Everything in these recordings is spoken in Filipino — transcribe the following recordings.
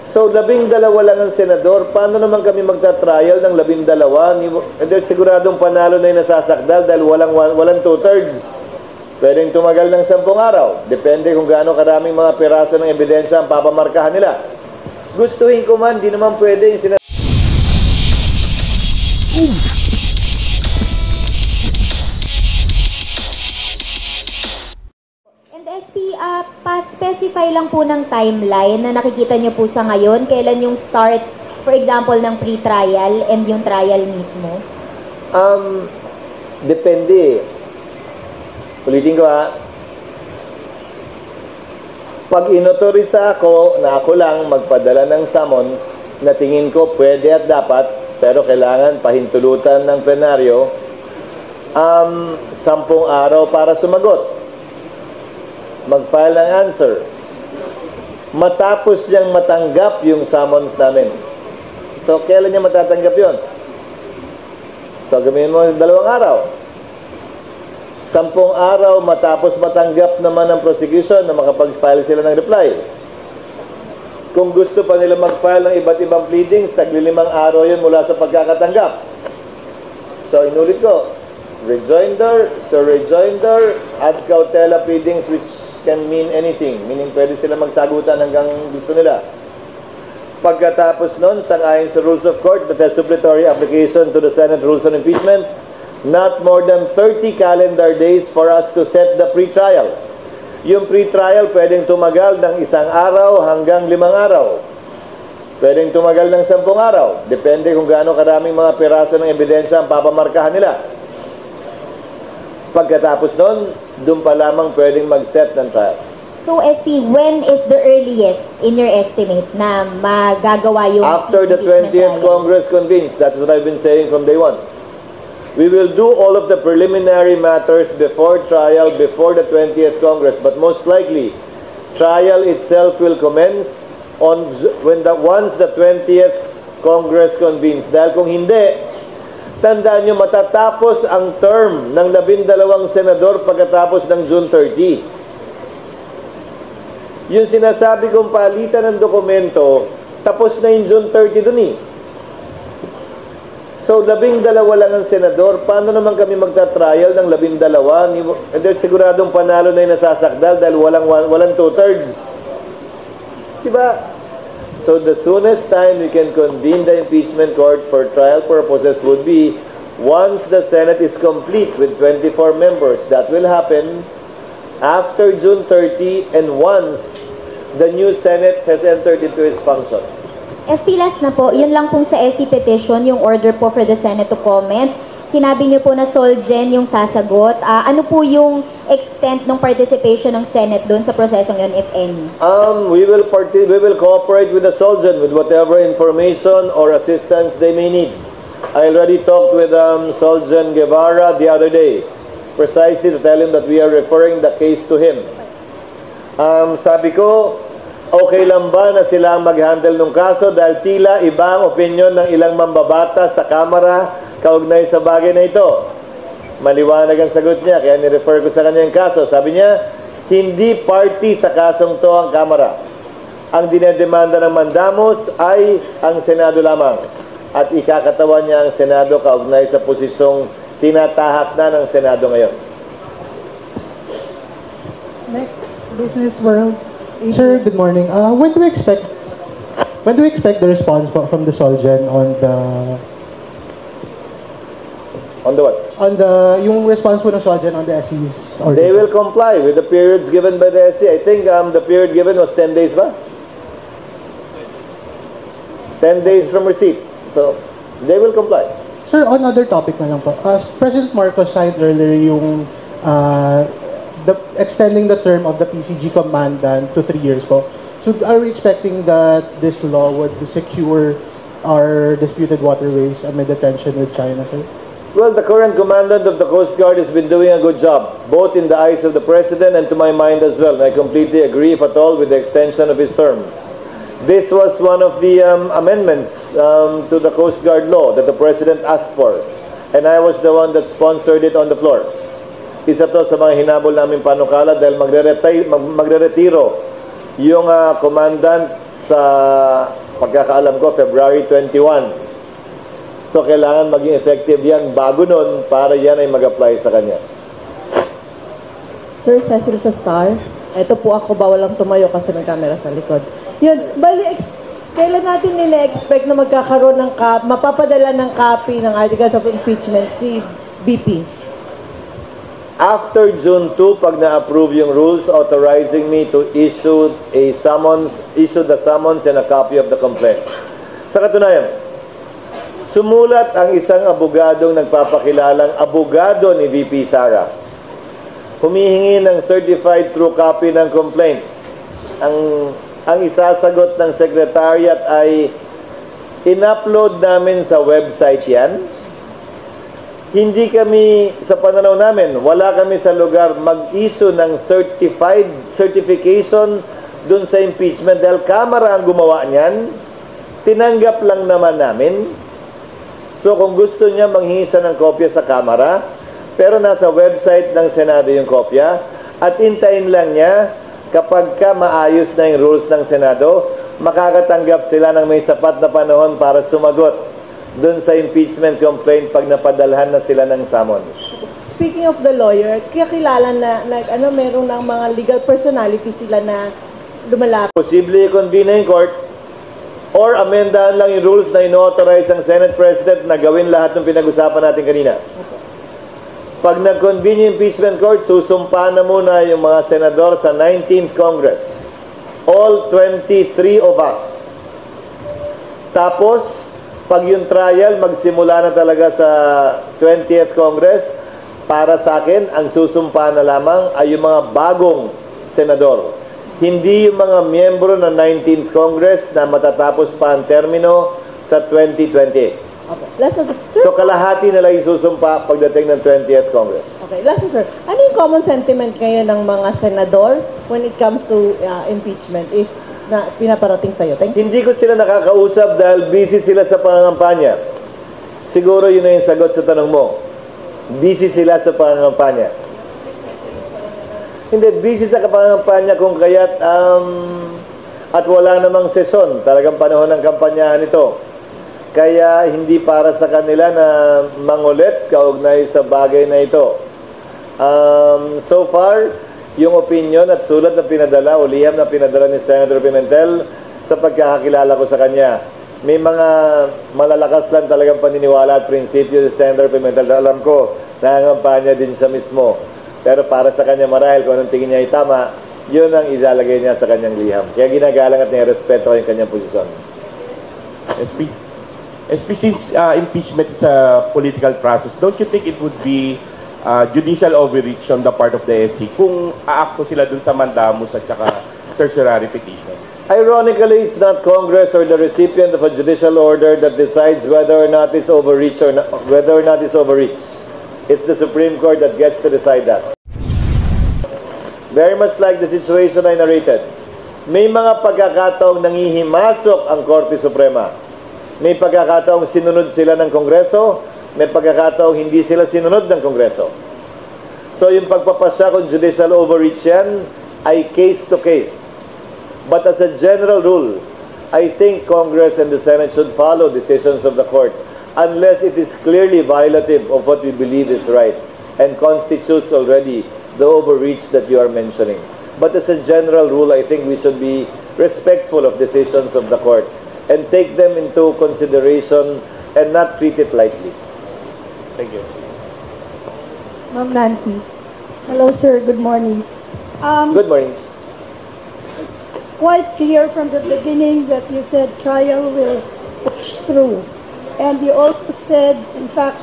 So, 12 lang ang senador. Paano naman kami magta-trial ng 12? And then, siguradong panalo na yung nasasakdal dahil walang two-thirds. Pwedeng tumagal ng 10 araw. Depende kung gaano karaming mga piraso ng ebidensya ang papamarkahan nila. Gustuhin ko man, di naman pwede yung SP, pa-specify lang po ng timeline na nakikita nyo po sa ngayon, kailan yung start, for example, ng pre-trial and yung trial mismo? Depende. Ulitin ko Pag inotorisa ako na ako lang magpadala ng summons na tingin ko pwede at dapat, pero kailangan pahintulutan ng plenaryo, 10 araw para sumagot. Mag-file ng answer. Matapos niyang matanggap yung summons namin. So, kailan niya matatanggap yun? So, gamitin mo 2 araw. 10 araw matapos matanggap naman ng prosecution na makapag-file sila ng reply. Kung gusto pa nila mag-file ng iba't ibang pleadings, tagli-5 araw yun mula sa pagkakatanggap. So, inulit ko. Rejoinder, surrejoinder, ad cautela pleadings which can mean anything. Meaning, pwede sila magsagutan hanggang gusto nila. Pagkatapos nun, sangayon sa Rules of Court, but a supplementary application to the Senate Rules on Impeachment, not more than 30 calendar days for us to set the pre-trial. Yung pre-trial, pwedeng tumagal ng 1 araw hanggang 5 araw. Pwedeng tumagal ng 10 araw. Depende kung gaano karaming mga piraso ng ebidensya ang papamarkahan nila. Pagkatapos nun, doon pa lamang pwedeng mag-set ng trial. So, SP, when is the earliest, in your estimate, na magagawa yung after the 20th Congress convenes? That's what I've been saying from day one. We will do all of the preliminary matters before trial, before the 20th Congress, but most likely, trial itself will commence once the 20th Congress convenes. Dahil kung hindi, tandaan nyo, matatapos ang term ng 12 senador pagkatapos ng June 30. Yung sinasabi kong palitan ng dokumento, tapos na yung June 30 dun So, 12 lang ang senador. Paano naman kami magta-trial ng 12? And then, siguradong panalo na yung nasasakdal dahil walang two-thirds. Diba? So the soonest time we can convene the impeachment court for trial purposes would be once the Senate is complete with 24 members. That will happen after June 30 and once the new Senate has entered into its function. SP, last na po, yun lang pong sa SC petition, yung order po for the Senate to comment. Sinabi niyo po na Solgen yung sasagot. Ano po yung extent ng participation ng Senate doon sa prosesong yun, if any? We will cooperate with the Solgen with whatever information or assistance they may need. I already talked with Solgen Guevara the other day, precisely to tell him that we are referring the case to him. Sabi ko, okay lang ba na sila mag-handle ng kaso dahil tila iba ang opinion ng ilang mambabata sa Kamara kaugnay sa bagay na ito. Maliwanag ang sagot niya, kaya ni-refer ko sa kanya yung kaso. Sabi niya, hindi party sa kasong to ang Kamara. Ang dinedemanda ng mandamos ay ang Senado lamang. At ikakatawan niya ang Senado kaugnay sa posisyong tinatahak na ng Senado ngayon. Next, Business World. Sir, good morning. When do we expect the response from the Solgen on the... On the what? On yung response po ng Solgen on the SC's order. They will comply with the periods given by the SC. I think the period given was 10 days ba? 10 days from receipt. So, they will comply. Sir, on other topic na lang po. President Marcos signed earlier yung extending the term of the PCG commandant to 3 years po. So, are we expecting that this law would secure our disputed waterways amid the tension with China, sir? Well, the current commandant of the Coast Guard has been doing a good job, both in the eyes of the President and to my mind as well. And I completely agree, if at all, with the extension of his term. This was one of the amendments to the Coast Guard law that the President asked for. And I was the one that sponsored it on the floor. Isa to sa mga hinabol namin panukala dahil magre-retiro yung commandant sa pagkakaalam ko, February 21. So, kailangan maging effective yan bago nun para yan ay mag-apply sa kanya. Sir Cecil sa Star, eto po ako, bawal lang tumayo kasi may camera sa likod. Yun, bali, kailan natin nila-expect na magkakaroon ng mapapadala ng copy ng articles of impeachment si BP? After June 2, pag na-approve yung rules authorizing me to issue the summons and a copy of the complaint. Sa katunayan, sumulat ang isang abogadong nagpapakilalang abogado ni VP Sara. Humihingi ng certified true copy ng complaint. Ang isasagot ng secretariat ay in-upload namin sa website yan. Hindi kami, sa pananaw namin, wala kami sa lugar mag-issue ng certification dun sa impeachment dahil Kamara ang gumawa niyan. Tinanggap lang naman namin. So kung gusto niya manghingi siya ng kopya sa Kamara, pero nasa website ng Senado yung kopya, at hintayin lang niya kapag maayos na yung rules ng Senado, makakatanggap sila ng may sapat na panahon para sumagot dun sa impeachment complaint pag napadalhan na sila ng summons. Speaking of the lawyer, kakilala na meron ng mga legal personality sila na lumalapit. Posible i-convene yung court or amendahan lang yung rules na ino-authorize ang Senate President na gawin lahat ng pinag-usapan natin kanina. Pag nag-convene yung impeachment court, susumpa na muna yung mga senador sa 19th Congress. All 23 of us. Tapos, pag yung trial, magsimula na talaga sa 20th Congress, para sa akin, ang susumpa na lamang ay yung mga bagong senador. Hindi yung mga miyembro ng 19th Congress na matatapos pa ang termino sa 2028. Okay. Last na, sir. So, kalahati na lang yung susumpa pagdating ng 20th Congress. Okay. Last na, sir. Ano yung common sentiment ngayon ng mga senador when it comes to impeachment if na pinaparating sa'yo? Thank you. Hindi ko sila nakakausap dahil busy sila sa pangangampanya. Siguro yun na yung sagot sa tanong mo. Busy sila sa pangangampanya. Hindi, busy sa pangangampanya kung kaya't at wala namang sesyon. Talagang panahon ng kampanyahan ito. Kaya hindi para sa kanila na mangulit kaugnay sa bagay na ito. So far, yung opinion at sulat na pinadala o liham na pinadala ni Senator Pimentel sa pagkakakilala ko sa kanya, may mga malalakas lang talagang paniniwala at prinsipyo ni Senator Pimentel. Alam ko, nangangampanya din siya mismo. Pero para sa kanya marahil kung anong tingin niya ay tama, yun ang ilalagay niya sa kanyang liham. Kaya ginagalang at nirespeto yung kanyang posisyon. SP, since impeachment is a political process, don't you think it would be judicial overreach on the part of the SC kung aakto sila dun sa mandamus at saka certiorari petitions? Ironically, it's not Congress or the recipient of a judicial order that decides whether or not it's overreach or not, whether or not it's overreach. It's the Supreme Court that gets to decide that. Very much like the situation I narrated. May mga pagkakataong nangihimasok ang Korte Suprema. May pagkakataong sinunod sila ng Kongreso, may pagkakataong hindi sila sinunod ng Kongreso. So yung pagpapasya kung judicial overreach yan ay case to case. But as a general rule, I think Congress and the Senate should follow decisions of the Court unless it is clearly violative of what we believe is right and constitutes already the overreach that you are mentioning. But as a general rule, I think we should be respectful of decisions of the Court and take them into consideration and not treat it lightly. Thank you. Ma'am Nancy. Hello, sir. Good morning. Good morning. Quite clear from the beginning that you said trial will push through. And you also said, in fact,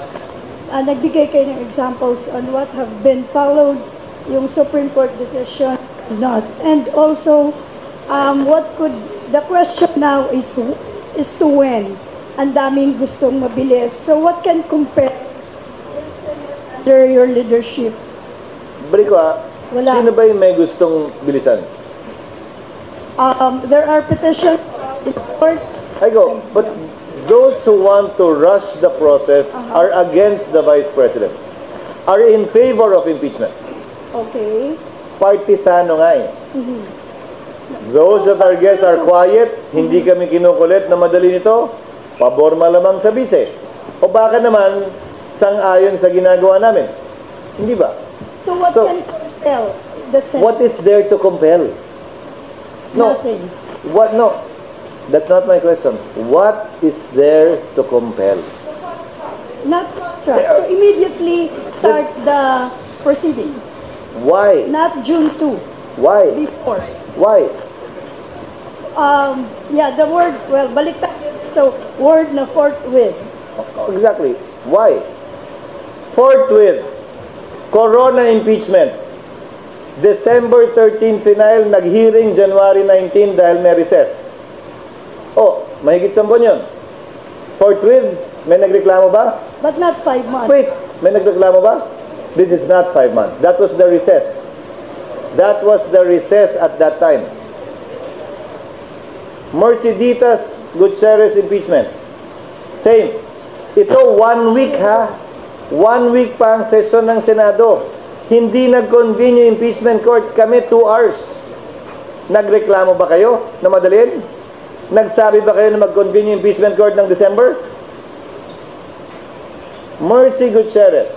nagbigay kayo ng examples on what have been followed, yung Supreme Court decision, not. And also, the question now is to when. Ang daming gustong mabilis. So what can compare under your leadership? Briko, Wala. sino ba yung may gustong bilisan? There are petitions in courts. I go, but those who want to rush the process are against the Vice President, are in favor of impeachment. Okay. Partisano nga eh. Those that our guests are quiet, hindi kami kinukulit na madali nito, pabor malamang sa bise. O baka naman, sang-ayon sa ginagawa namin. Hindi ba? So what So, can compel the Senate? What is there to compel? No. Nothing. What? No. That's not my question. What is there to compel? Not fast track. To immediately start the proceedings. Why? Not June 2. Why? Before. Why? Yeah, the word, well, baliktad. So, word na forthwith. Exactly. Why? Forthwith. Corona impeachment. December 13 final, nag-hearing January 19 dahil may recess. Oh, mahigit 10 yun. Forthwith, may nagreklamo ba? But not 5 months. Wait, may nagreklamo ba? This is not 5 months. That was the recess. That was the recess at that time. Mercedes Gutierrez impeachment. Same. Ito 1 week ha. 1 week pa ang session ng Senado. Hindi nag-convene yung impeachment court. Kami 2 hours. Nagreklamo ba kayo na madalin? Nagsabi ba kayo na mag-convene yung impeachment court ng December? Mercy Gutierrez.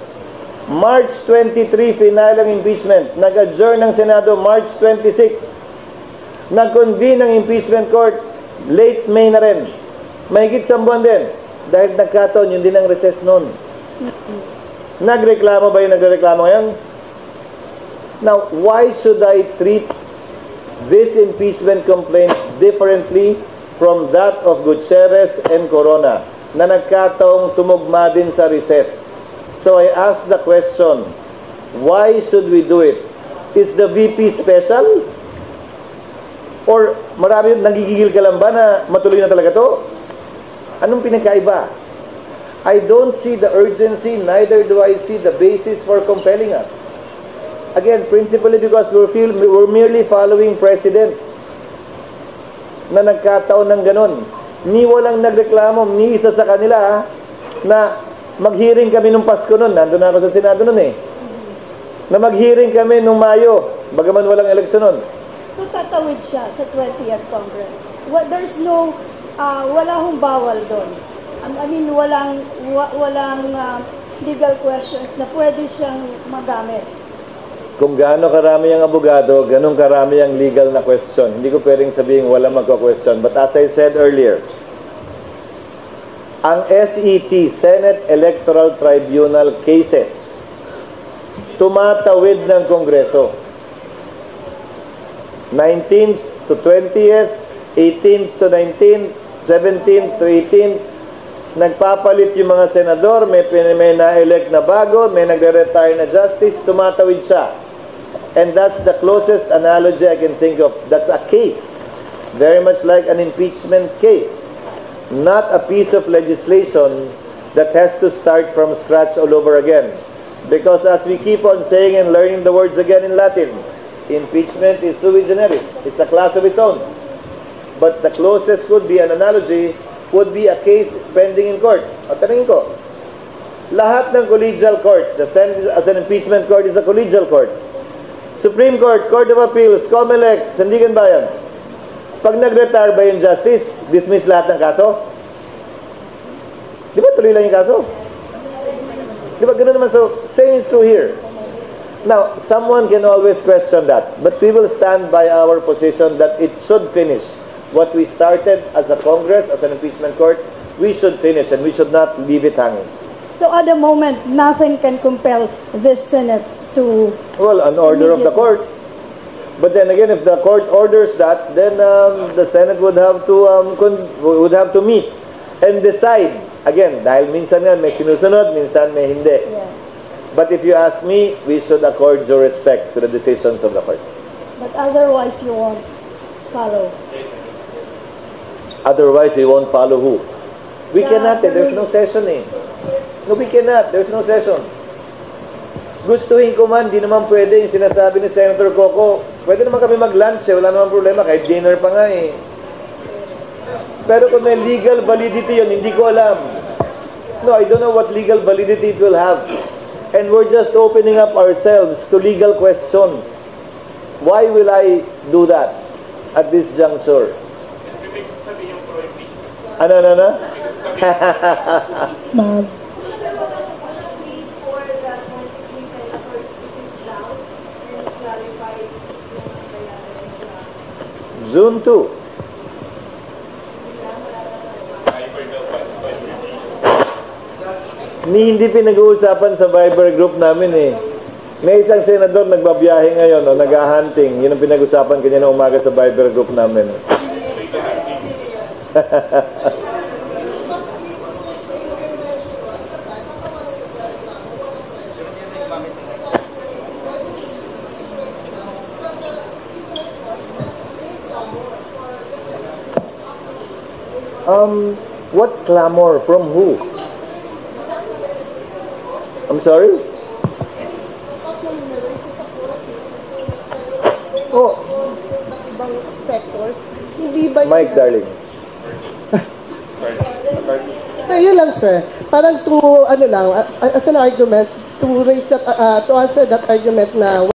March 23, final ang impeachment. Nag-adjourn ng Senado March 26. Nag-convene ang impeachment court late May na rin. Mahigit 1 buwan din. Dahil nagkataon, yun din ang recess noon. Nagreklamo ba yung nagreklamo ngayon? Now, why should I treat this impeachment complaint differently from that of Gutierrez and Corona na nagkataong tumugma din sa recess? So I ask the question, why should we do it? Is the VP special? Or marami, nagigigil ka lang ba na matuloy na talaga to? Anong pinagkaiba? I don't see the urgency, neither do I see the basis for compelling us. Again, principally because we're merely following precedents na nagkataon ng ganun. Ni walang nagreklamo, ni isa sa kanila na mag-hearing kami nung Pasko nun. Nandun ako sa Senado nun eh. Na mag-hearing kami nung Mayo, bagaman walang eleksyon nun. So, tatawid siya sa 20th Congress. There's no, wala hong bawal doon. I mean, walang legal questions na pwede siyang magamit. Kung gaano karami ang abogado, ganun karami ang legal na question. Hindi ko pwedeng sabihin wala magka-question. But as I said earlier, ang SET, Senate Electoral Tribunal cases, tumatawid ng Kongreso. 19th to 20th, 18th to 19th, 17th to 18th, nagpapalit yung mga senador, may na-elect na bago, may nagre-retire na justice, tumatawid siya. And that's the closest analogy I can think of. That's a case, very much like an impeachment case, not a piece of legislation that has to start from scratch all over again. Because as we keep on saying and learning the words again in Latin, impeachment is sui generis. It's a class of its own. But the closest could be an analogy, would be a case pending in court. At tanongin ko, lahat ng collegial courts, the Senate as an impeachment court is a collegial court. Supreme Court, Court of Appeals, COMELEC, Sandigan Bayan. Pag nag-retire ba yung justice, dismiss lahat ng kaso? Di ba tuloy lang yung kaso? Di ba ganoon naman? So, same is true here. Now, someone can always question that, but we will stand by our position that it should finish. What we started as a Congress, as an impeachment court, we should finish and we should not leave it hanging. So at the moment, nothing can compel this Senate to... Well, an order of the court. But then again, if the court orders that, then the Senate would have to meet and decide. Again, dahil minsan nga may sinusunod, minsan may hindi. Yeah. But if you ask me, we should accord due respect to the decisions of the court. But otherwise, you won't follow. Otherwise, we won't follow who? We The cannot. There's no rules. session eh. No, we cannot. There's no session. Gustuhin ko man, di naman pwede yung sinasabi ni Senator Coco. Pwede naman kami mag-lunch eh. Wala naman problema. Kahit dinner pa nga eh. Pero kung may legal validity yun, hindi ko alam. No, I don't know what legal validity it will have. And we're just opening up ourselves to legal question. Why will I do that? at this juncture? Ano? Ma'am. June 2. Hindi pinag-uusapan sa Viber group namin eh. May isang senador nagbabiyahe ngayon o nag-hunting. Yun ang pinag-usapan kanina umaga sa Viber group namin. What clamor? From who? I'm sorry? Oh, ibang sectors. Hindi ba yun? Mike, darling. So, yun lang, sir. Parang to, ano lang, as an argument, to raise that, to answer that argument na